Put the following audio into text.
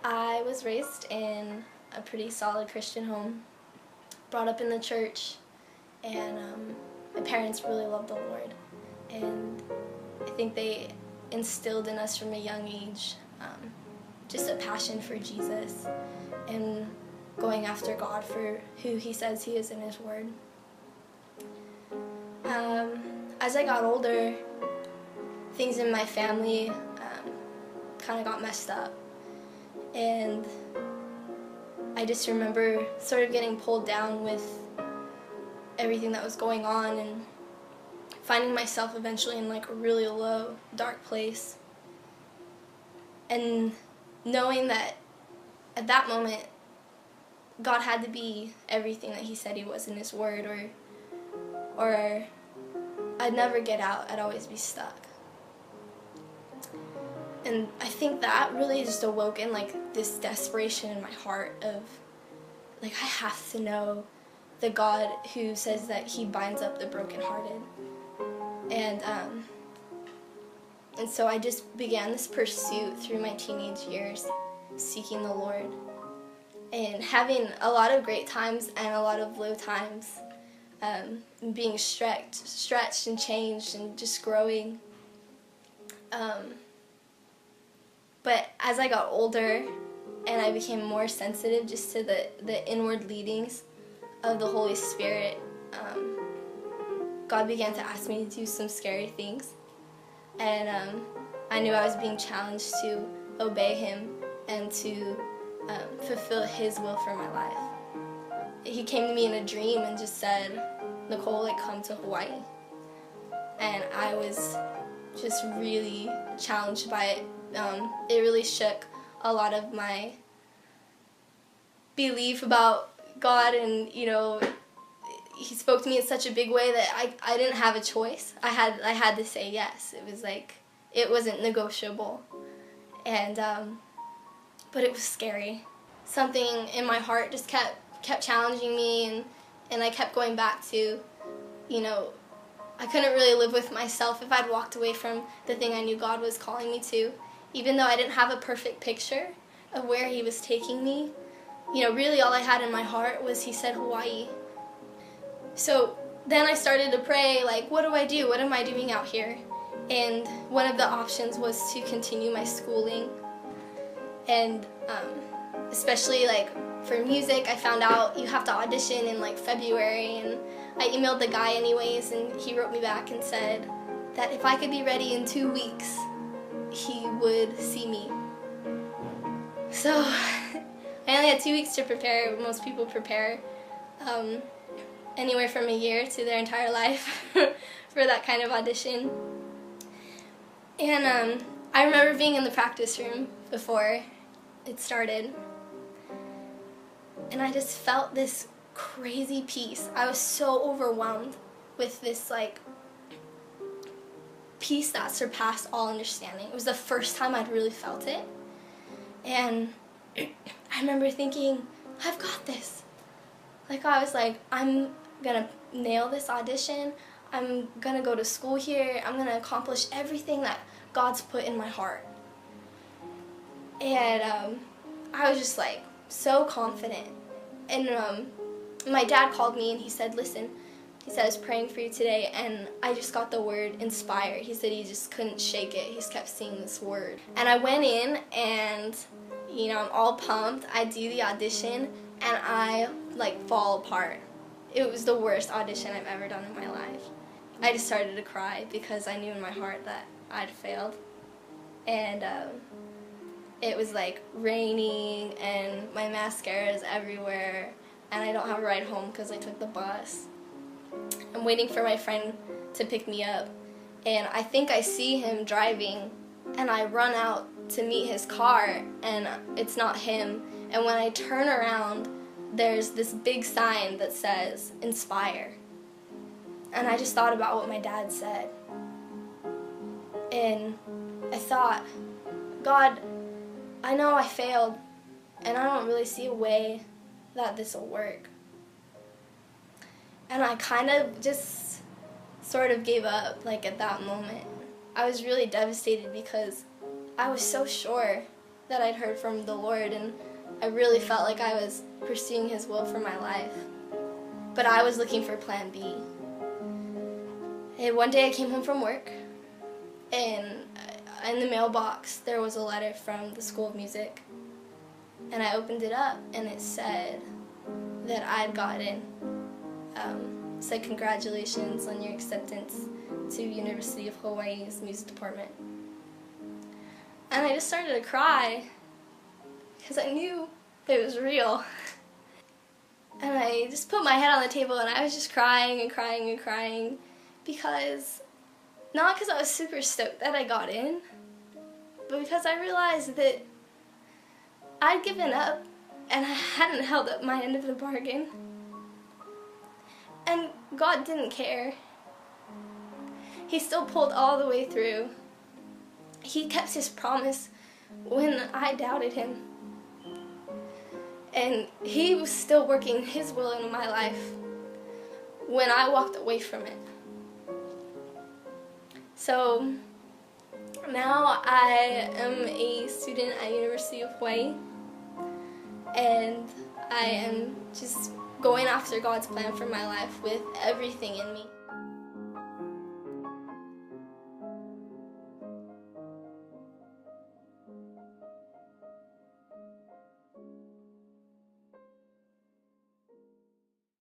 I was raised in a pretty solid Christian home, brought up in the church, and my parents really loved the Lord. And I think they instilled in us from a young age just a passion for Jesus and going after God for who He says He is in His Word. As I got older, things in my family kind of got messed up. And I just remember sort of getting pulled down with everything that was going on and finding myself eventually in like a really low, dark place. And knowing that at that moment, God had to be everything that He said He was in His Word, or I'd never get out, I'd always be stuck. And I think that really just awoke in like this desperation in my heart of like, I have to know the God who says that He binds up the brokenhearted. And so I just began this pursuit through my teenage years, seeking the Lord and having a lot of great times and a lot of low times, being stretched and changed and just growing. But as I got older and I became more sensitive just to the inward leadings of the Holy Spirit, God began to ask me to do some scary things. And I knew I was being challenged to obey Him and to fulfill His will for my life. He came to me in a dream and just said, "Nicole, like, come to Hawaii." And I was just really challenged by it. It really shook a lot of my belief about God, and He spoke to me in such a big way that I didn't have a choice. I had to say yes. It was like, it wasn't negotiable. And but it was scary. Something in my heart just kept challenging me, and I kept going back to, I couldn't really live with myself if I'd walked away from the thing I knew God was calling me to. Even though I didn't have a perfect picture of where He was taking me, really all I had in my heart was He said Hawaii. So then I started to pray, like, what do I do? What am I doing out here? And one of the options was to continue my schooling. And especially like for music, I found out you have to audition in like February, and I emailed the guy anyways, and he wrote me back and said that if I could be ready in 2 weeks, he would see me. So I only had 2 weeks to prepare. Most people prepare anywhere from a year to their entire life for that kind of audition. And I remember being in the practice room before it started, and I just felt this crazy peace. I was so overwhelmed with this like peace that surpassed all understanding. It was the first time I'd really felt it. And I remember thinking, I've got this. Like, I was like, I'm gonna nail this audition. I'm gonna go to school here. I'm gonna accomplish everything that God's put in my heart. And I was just like so confident. And my dad called me and he said, listen, he said, I was praying for you today, and I just got the word inspire. He said he just couldn't shake it. He just kept seeing this word. And I went in, and I'm all pumped. I do the audition, and I like fall apart. It was the worst audition I've ever done in my life. I just started to cry because I knew in my heart that I'd failed. And it was like raining, and my mascara is everywhere, and I don't have a ride home because I took the bus. I'm waiting for my friend to pick me up, and I think I see him driving, and I run out to meet his car, and it's not him. And when I turn around, there's this big sign that says inspire. And I just thought about what my dad said, and I thought, God, I know I failed, and I don't really see a way that this will work. And I kind of just sort of gave up, like, at that moment. I was really devastated because I was so sure that I'd heard from the Lord, and I really felt like I was pursuing His will for my life. But I was looking for plan B. And one day I came home from work, and in the mailbox there was a letter from the School of Music. And I opened it up, and it said that I'd got in. It said, "Congratulations on your acceptance to University of Hawaii's music department." And I just started to cry because I knew it was real. And I just put my head on the table, and I was just crying and crying and crying because, not because I was super stoked that I got in, but because I realized that I'd given up and I hadn't held up my end of the bargain. And God didn't care. He still pulled all the way through. He kept His promise when I doubted Him. And He was still working His will in my life when I walked away from it. So now I am a student at University of Hawaii, and I am just going after God's plan for my life with everything in me.